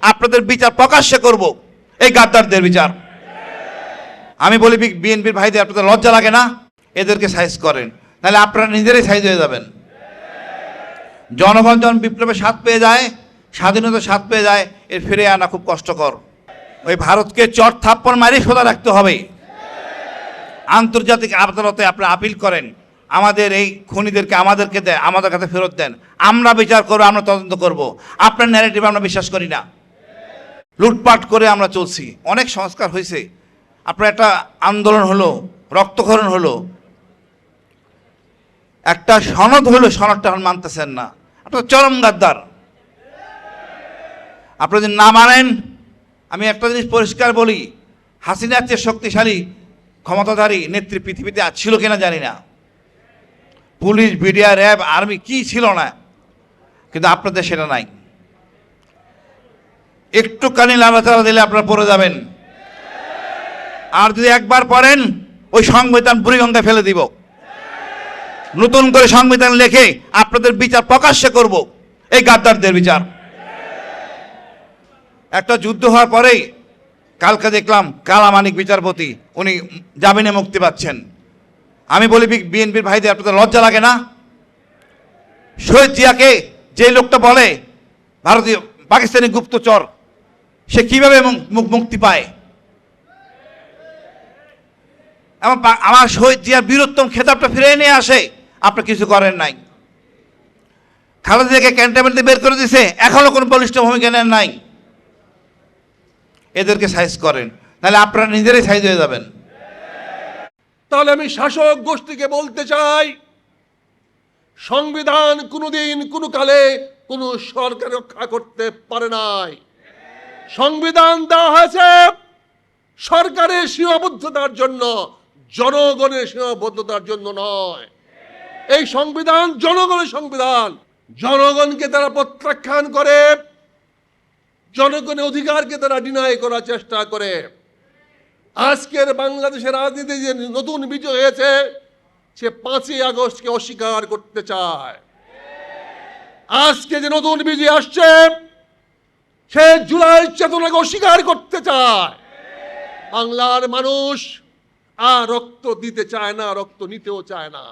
আপনাদের বিচার প্রকাশ্যে করব, এই গাদ্দারদের বিচার। আমি বলি বিএনপির ভাইদের, আপনাদের লজ্জা লাগে না? এদেরকে সাইজ করেন, নাহলে আপনারা নিজেরাই সাইজ হয়ে যাবেন। জনগণ যখন বিপ্লবের স্বাদ পেয়ে যায়, স্বাধীনতার স্বাদ পেয়ে যায়, এর ফিরে আনা খুব কষ্টকর। ওই ভারতকে চট থাপ্পড় মারি সোজা রাখতে হবে। আন্তর্জাতিক আদালতে আপনারা আপিল করেন, আমাদের এই খুনিদেরকে আমাদেরকে দেয়, আমাদের কাছে ফেরত দেন, আমরা বিচার করবো, আমরা তদন্ত করব। আপনার ন্যারেটিভ আমরা বিশ্বাস করি না। লুটপাট করে আমরা চলছি, অনেক সংস্কার হয়েছে, আপনার একটা আন্দোলন হলো, রক্তক্ষরণ হলো, একটা সনদ হলো, সনদটা এখন মানতেছেন না, আপনার চরম গাদ্দার। আপনারা যদি না মানেন, আমি একটা জিনিস পরিষ্কার বলি, হাসিনার চেয়ে শক্তিশালী ক্ষমতাধারী নেত্রী পৃথিবীতে ছিল কিনা জানি না, পুলিশ, বিডিআর, র্যাব, আর্মি কি ছিল না, কিন্তু আপনাদের সেটা নাই। একটুখানি লাড়াচাড়া দিলে আপনারা পড়ে যাবেন। আর যদি একবার পড়েন, ওই সংবিধান বুড়িগঙ্গায় ফেলে দিব। নতুন করে সংবিধান লিখে আপনাদের বিচার প্রকাশ্যে করব, এই গাদ্দারদের বিচার। একটা যুদ্ধ হওয়ার পরেই কালকে দেখলাম কালামানিক বিচারপতি, উনি জামিনে মুক্তি পাচ্ছেন। আমি বলি বিএনপির ভাইদের, আপনাদের লজ্জা লাগে না? শহীদ জিয়াকে যে লোকটা বলে ভারতীয় পাকিস্তানি গুপ্তচর, সে কিভাবে মুক্তি পায়? আমার শহীদ জিয়ার বীরত্তম খেতাবটা ফিরে নিয়ে আসে, আপনার কিছু করেন নাই। খালেদা জিয়াকে ক্যান্টনমেন্ট দিয়ে বের করে দিয়েছে, এখনো কোনো বলিষ্ঠ ভূমিকা নেন নাই। এদেরকে সাইজ করেন, নাহলে আপনারা নিজেরাই সাইজ হয়ে যাবেন। তাহলে আমি শাসক গোষ্ঠীকে বলতে চাই, সংবিধান কোনোদিন কোনো কালে কোনো সরকার রক্ষা করতে পারে নাই। সংবিধান দেওয়া হয়েছে সরকারের সীমাবদ্ধতার জন্য, জনগণের সীমাবদ্ধতার জন্য নয়। এই সংবিধান জনগণের সংবিধান। জনগণকে তারা প্রত্যাখ্যান করে, জনগণের অধিকারকে তারা ডিনাই করার চেষ্টা করে। আজকের বাংলাদেশের রাজনীতি যে নতুন বিজয় হয়েছে, সে 5ই আগস্টকে অস্বীকার করতে চায়। আজকে যে নতুন বিজয় আসছে, সে জুলাই চেতনাকে অস্বীকার করতে চায়। বাংলার মানুষ আর রক্ত দিতে চায় না, রক্ত নিতেও চায় না।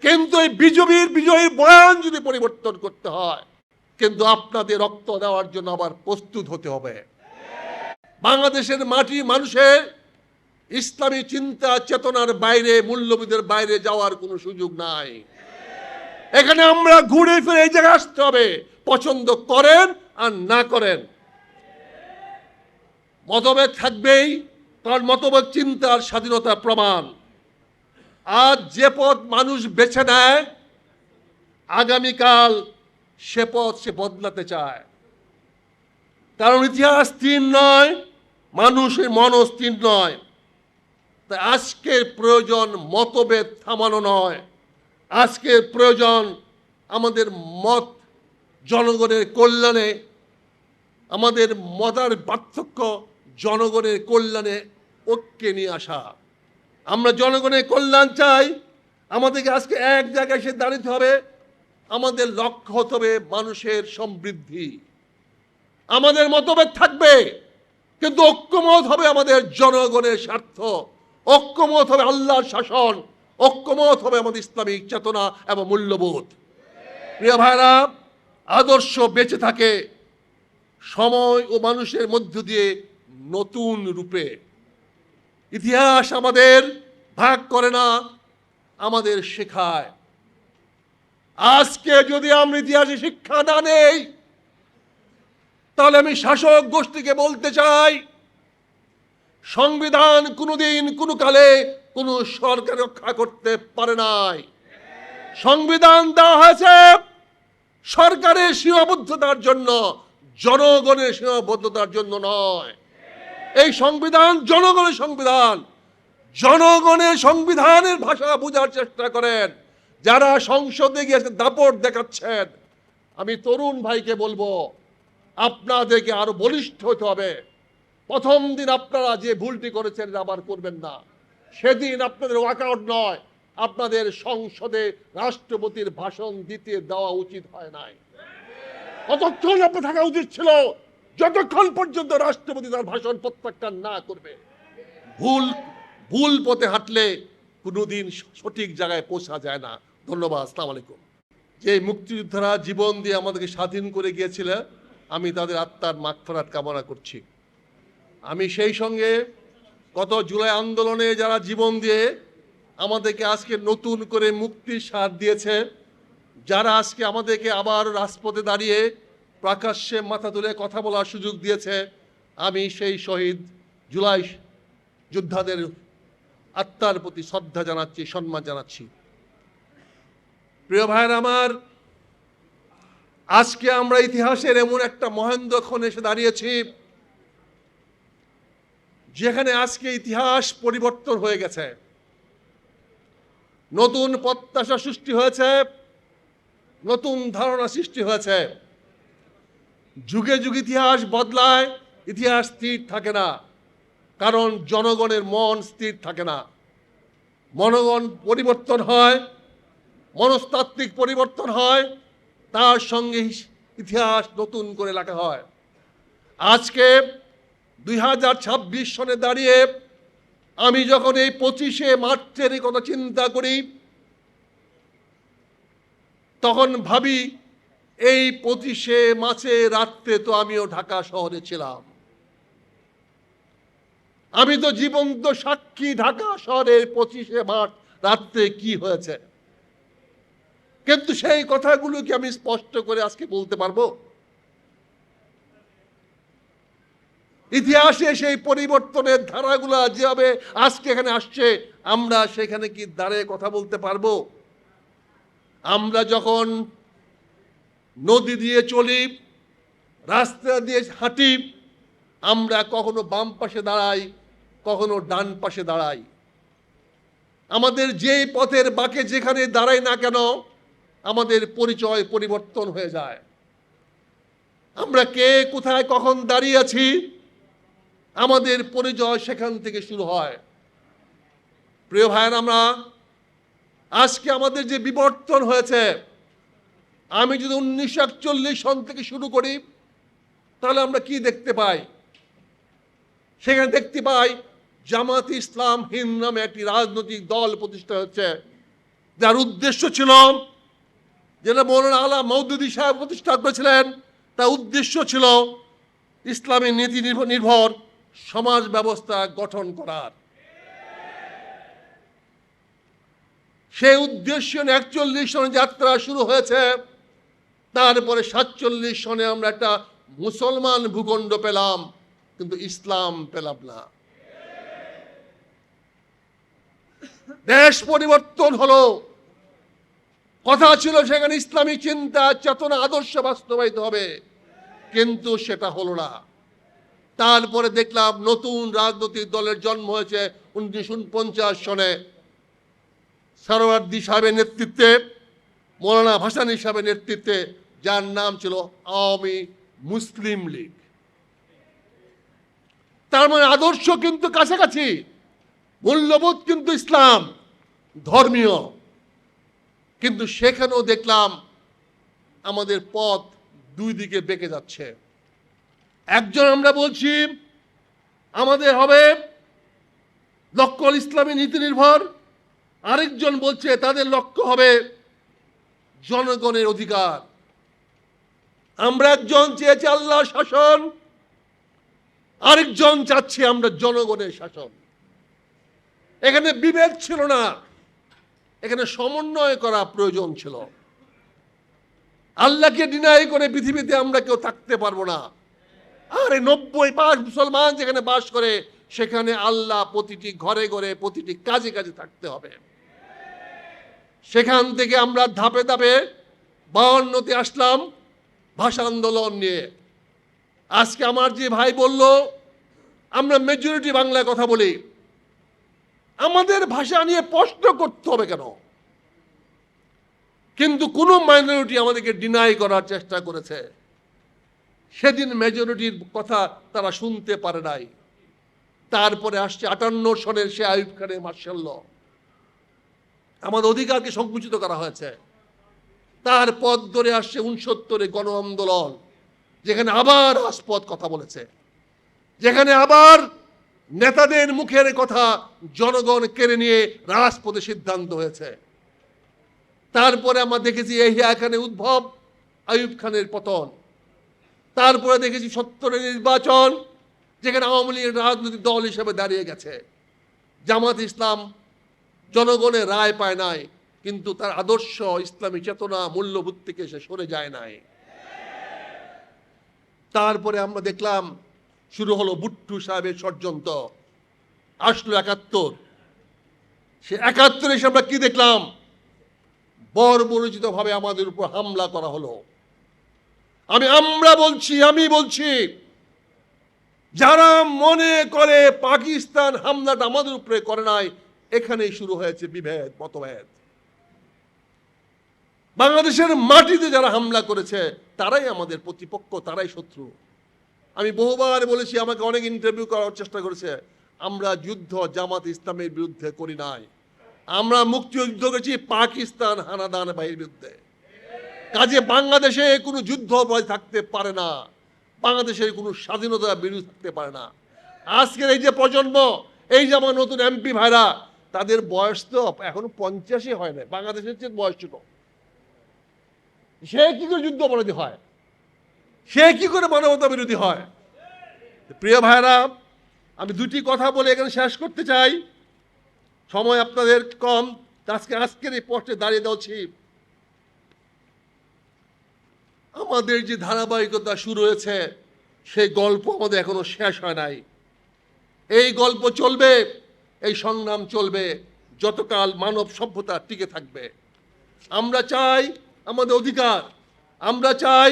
কিন্তু এই বিজয়ীর বয়ান যদি পরিবর্তন করতে হয়, কিন্তু আপনাদের রক্ত দেওয়ার জন্য আবার প্রস্তুত হতে হবে। বাংলাদেশের মাটি মানুষের ইসলামী চিন্তা চেতনার বাইরে, মূল্যবোধের বাইরে যাওয়ার কোনো সুযোগ নাই। এখানে আমরা ঘুরে ফিরে এই জায়গায় আসতে হবে, পছন্দ করেন আর না করেন। মতভেদ থাকবেই, কারণ মতভেদ চিন্তার স্বাধীনতার প্রমাণ। আজ যে পথ মানুষ বেছে নেয়, আগামীকাল সে পথ সে বদলাতে চায়। কারণ ইতিহাস স্থির নয়, মানুষের মনও স্থির নয়। তাই আজকের প্রয়োজন মতভেদ থামানো নয়, আজকের প্রয়োজন আমাদের মত জনগণের কল্যাণে, আমাদের মতার পার্থক্য জনগণের কল্যাণে ঐক্যে নিয়ে আসা। আমরা জনগণের কল্যাণ চাই, আমাদেরকে আজকে এক জায়গায় এসে দাঁড়াতে হবে। আমাদের লক্ষ্য হতে হবে মানুষের সমৃদ্ধি। আমাদের মতভেদ থাকবে, কিন্তু ঐক্যমত হবে আমাদের জনগণের স্বার্থ, ঐক্যমত হবে আল্লাহর শাসন, ঐক্যমত হবে আমাদের ইসলামিক চেতনা এবং মূল্যবোধ। প্রিয় ভাইরা, আদর্শ বেঁচে থাকে সময় ও মানুষের মধ্য দিয়ে নতুন রূপে। ইতিহাস আমাদের ভাগ করে না, আমাদের শেখায়। আজকে যদি আমরা ইতিহাসে শিক্ষা না নেই, তাহলে আমি শাসক গোষ্ঠীকে বলতে চাই, সংবিধান কোনোদিন কোনো কালে কোনো সরকার রক্ষা করতে পারে নাই। সংবিধান দেওয়া হয়েছে সরকারের সীমাবদ্ধতার জন্য, জনগণের সীমাবদ্ধতার জন্য নয়। এই সংবিধান জনগণের সংবিধান। জনগণের সংবিধানের ভাষা বোঝার চেষ্টা করেন। যারা সংসদে গিয়ে দাপট দেখাচ্ছেন, আমি তরুণ ভাইকে বলবো, আপনাদেরকে আরো বলিষ্ঠ হতে হবে। প্রথম দিন আপনারা যে ভুলটি করেছেন আবার করবেন না। সেদিন আপনাদের ওয়াকআউট নয়, আপনাদের সংসদে রাষ্ট্রপতির ভাষণ দিতে দেওয়া উচিত হয় নাই। কতক্ষণ আপনার থাকা উচিত ছিল, যতক্ষণ পর্যন্ত রাষ্ট্রপতি তার ভাষণ প্রত্যাখ্যান না করবে, ভুল ভুল পথে হাঁটলে কোনোদিন সঠিক জায়গায় পৌঁছা যায় না। ধন্যবাদ। আসসালামু আলাইকুম। যে মুক্তিযোদ্ধারা জীবন দিয়ে আমাদেরকে স্বাধীন করে গিয়েছিলেন, আমি তাদের আত্মার মাগফিরাত কামনা করছি। আমি সেই সঙ্গে গত জুলাই আন্দোলনে যারা জীবন দিয়ে আমাদেরকে আজকে নতুন করে মুক্তির স্বাদ দিয়েছে, যারা আজকে আমাদেরকে আবার রাজপথে দাঁড়িয়ে প্রকাশ্যে মাথা তুলে কথা বলার সুযোগ দিয়েছে, আমি সেই শহীদ জুলাই যোদ্ধাদের আত্মার প্রতি শ্রদ্ধা জানাচ্ছি, সম্মান জানাচ্ছি। প্রিয় ভাইয়ের আমার, আজকে আমরা ইতিহাসের এমন একটা মহেন্দ্রক্ষণে এসে দাঁড়িয়েছি যেখানে আজকে ইতিহাস পরিবর্তন হয়ে গেছে, নতুন প্রত্যাশা সৃষ্টি হয়েছে, নতুন ধারণা সৃষ্টি হয়েছে। যুগে যুগে ইতিহাস বদলায়, ইতিহাস স্থির থাকে না, কারণ জনগণের মন স্থির থাকে না। মনগণ পরিবর্তন হয়, মনস্তাত্ত্বিক পরিবর্তন হয়, তার সঙ্গে ইতিহাস নতুন করে লেখা হয়। আজকে 2026 সনে দাঁড়িয়ে আমি যখন এই 25শে মার্চের কথা চিন্তা করি, তখন ভাবি এই 25শে মার্চে রাত্রে তো আমিও ঢাকা শহরে ছিলাম। আমি তো জীবন্ত সাক্ষী ঢাকা শহরের 25শে মার্চ রাত্রে কি হয়েছে। কিন্তু সেই কথাগুলো কি আমি স্পষ্ট করে আজকে বলতে পারবো? ইতিহাসে সেই পরিবর্তনের ধারাগুলা যেভাবে আজকে এখানে আসছে, আমরা সেখানে কি দাঁড়িয়ে কথা বলতে পারবো? আমরা যখন নদী দিয়ে চলি, রাস্তা দিয়ে হাঁটি, আমরা কখনো বাম পাশে দাঁড়াই, কখনো ডান পাশে দাঁড়াই। আমাদের যেই পথের বাঁকে যেখানে দাঁড়াই না কেন, আমাদের পরিচয় পরিবর্তন হয়ে যায়। আমরা কে কোথায় কখন দাঁড়িয়ে আছি, আমাদের পরিচয় সেখান থেকে শুরু হয়। প্রিয় ভাইয়ের, আমরা আজকে আমাদের যে বিবর্তন হয়েছে, আমি যদি 1941 সন থেকে শুরু করি, তাহলে আমরা কি দেখতে পাই? সেখানে দেখতে পাই জামাত ইসলাম হিন্দ নামে একটি রাজনৈতিক দল প্রতিষ্ঠা হচ্ছে, যার উদ্দেশ্য ছিল, যেটা মৌলানা আলা মওদুদী সাহেব প্রতিষ্ঠা করেছিলেন, তার উদ্দেশ্য ছিল ইসলামী নীতি নির্ভর সমাজ ব্যবস্থা গঠন করার। সেই উদ্দেশ্য 41 সনে যাত্রা শুরু হয়েছে। তারপরে 47 সনে আমরা একটা মুসলমান ভূখণ্ড পেলাম, কিন্তু ইসলাম পেলাম না। দেশ পরিবর্তন হলো, কথা ছিল সেখানে ইসলামী চিন্তা, চেতনা, আদর্শ বাস্তবায়িত হবে, কিন্তু সেটা হলো না। তারপরে দেখলাম নতুন রাজনৈতিক দলের জন্ম হয়েছে 1949 সনে সরওয়ার্দী সাহেবের নেতৃত্বে, মৌলানা ভাসানী সাহেবের নেতৃত্বে, যার নাম ছিল আওয়ামী মুসলিম লীগ। তার মানে আদর্শ কিন্তু কাছাকাছি, মূল্যবোধ কিন্তু ইসলাম ধর্মীয়, কিন্তু সেখানেও দেখলাম আমাদের পথ দুই দিকে বেঁকে যাচ্ছে। একজন আমরা বলছি আমাদের হবে লক্ষ্য ইসলামী নীতি নির্ভর, আরেকজন বলছে তাদের লক্ষ্য হবে জনগণের অধিকার। আমরা একজন চেয়েছি আল্লাহর শাসন, আরেকজন চাচ্ছি আমরা জনগণের শাসন। এখানে বিভেদ ছিল না, এখানে সমন্বয় করা প্রয়োজন ছিল। আল্লাহকে ডিনাই করে পৃথিবীতে আমরা কেউ থাকতে পারবো না। আর 90% মুসলমান যেখানে বাস করে, সেখানে আল্লাহ প্রতিটি ঘরে ঘরে, প্রতিটি কাজে কাজে থাকতে হবে। সেখান থেকে আমরা ধাপে ধাপে 52তে আসলাম ভাষা আন্দোলন নিয়ে। আজকে আমার যে ভাই বলল আমরা মেজরিটি বাংলায় কথা বলি, আমাদের ভাষা নিয়ে প্রশ্ন করতে হবে কেন? কিন্তু কোনো মাইনরিটি আমাদেরকে ডিনাই করার চেষ্টা করেছে। সেদিন মেজরিটির কথা তারা শুনতে পারে নাই। তারপরে আসছে 58 সনের সে আইয়ুব খানের মার্শাল ল, আমাদের অধিকারকে সংকুচিত করা হয়েছে। তার পথ ধরে আসছে 69 গণ আন্দোলন, যেখানে আবার রাজপথ কথা বলেছে, যেখানে আবার নেতাদের মুখের কথা জনগণ কেড়ে নিয়ে রাজপথে সিদ্ধান্ত হয়েছে। তারপরে আমরা দেখেছি এহিয়া খানের উদ্ভব, আইয়ুব খানের পতন। তারপরে দেখেছি ৭০-এর নির্বাচন, যেখানে আওয়ামী লীগ রাজনৈতিক দল হিসেবে দাঁড়িয়ে গেছে। জামাত ইসলাম জনগণের রায় পায় নাই, কিন্তু তার আদর্শ ইসলামী চেতনা মূল্যবোধ থেকে সে সরে যায় নাই। তারপরে আমরা দেখলাম শুরু হলো বুট্টু সাহেবের ষড়যন্ত্র। আসলো ৭১। সে ৭১ এসে আমরা কি দেখলাম? বর্বরোচিতভাবে আমাদের উপর হামলা করা হলো। আমি বলছি যারা মনে করে পাকিস্তান হামলাটা আমাদের উপরে করে নাই, এখানেই শুরু হয়েছে বিভেদ, মতভেদ। বাংলাদেশের মাটিতে যারা হামলা করেছে তারাই আমাদের প্রতিপক্ষ, তারাই শত্রু। আমি বহুবার বলেছি, আমাকে অনেক ইন্টারভিউ করার চেষ্টা করেছে, আমরা যুদ্ধ জামাত ইসলামের বিরুদ্ধে করি নাই, আমরা মুক্তিযুদ্ধ করেছি পাকিস্তান হানাদার বাহিনীর বিরুদ্ধে। কাজে বাংলাদেশে কোনো যুদ্ধ থাকতে পারে না, বাংলাদেশের কোনো স্বাধীনতা বিরোধী থাকতে পারে না। আজকের এই যে প্রজন্ম, এই যে আমার নতুন এমপি ভাইরা, তাদের বয়স তো এখনো 85 হয় না, বাংলাদেশের চেয়ে বয়স ছিল। সে কি করে যুদ্ধ অপরাধী হয়? সে কি করে মানবতা বিরোধী হয়? প্রিয় ভাইরা, আমি দুটি কথা বলে এখানে শেষ করতে চাই, সময় আপনাদের কম। আজকের এই পোস্টে দাঁড়িয়ে দেওয়াছি, আমাদের যে ধারাবাহিকতা শুরু হয়েছে সেই গল্প আমাদের এখনো শেষ হয় নাই। এই গল্প চলবে, এই সংগ্রাম চলবে যতকাল মানব সভ্যতা টিকে থাকবে। আমরা চাই আমাদের অধিকার, আমরা চাই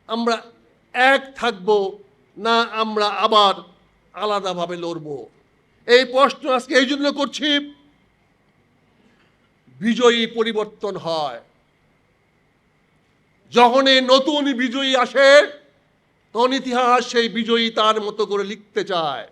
আমরা এক থাকব, না আমরা আবার আলাদাভাবে লড়ব। এই প্রশ্ন আজকে এই জন্য করছি, বিজয়ী পরিবর্তন হয়। যখন এই নতুন বিজয়ী আসে, তখন ইতিহাস সেই বিজয়ী তার মতো করে লিখতে চায়।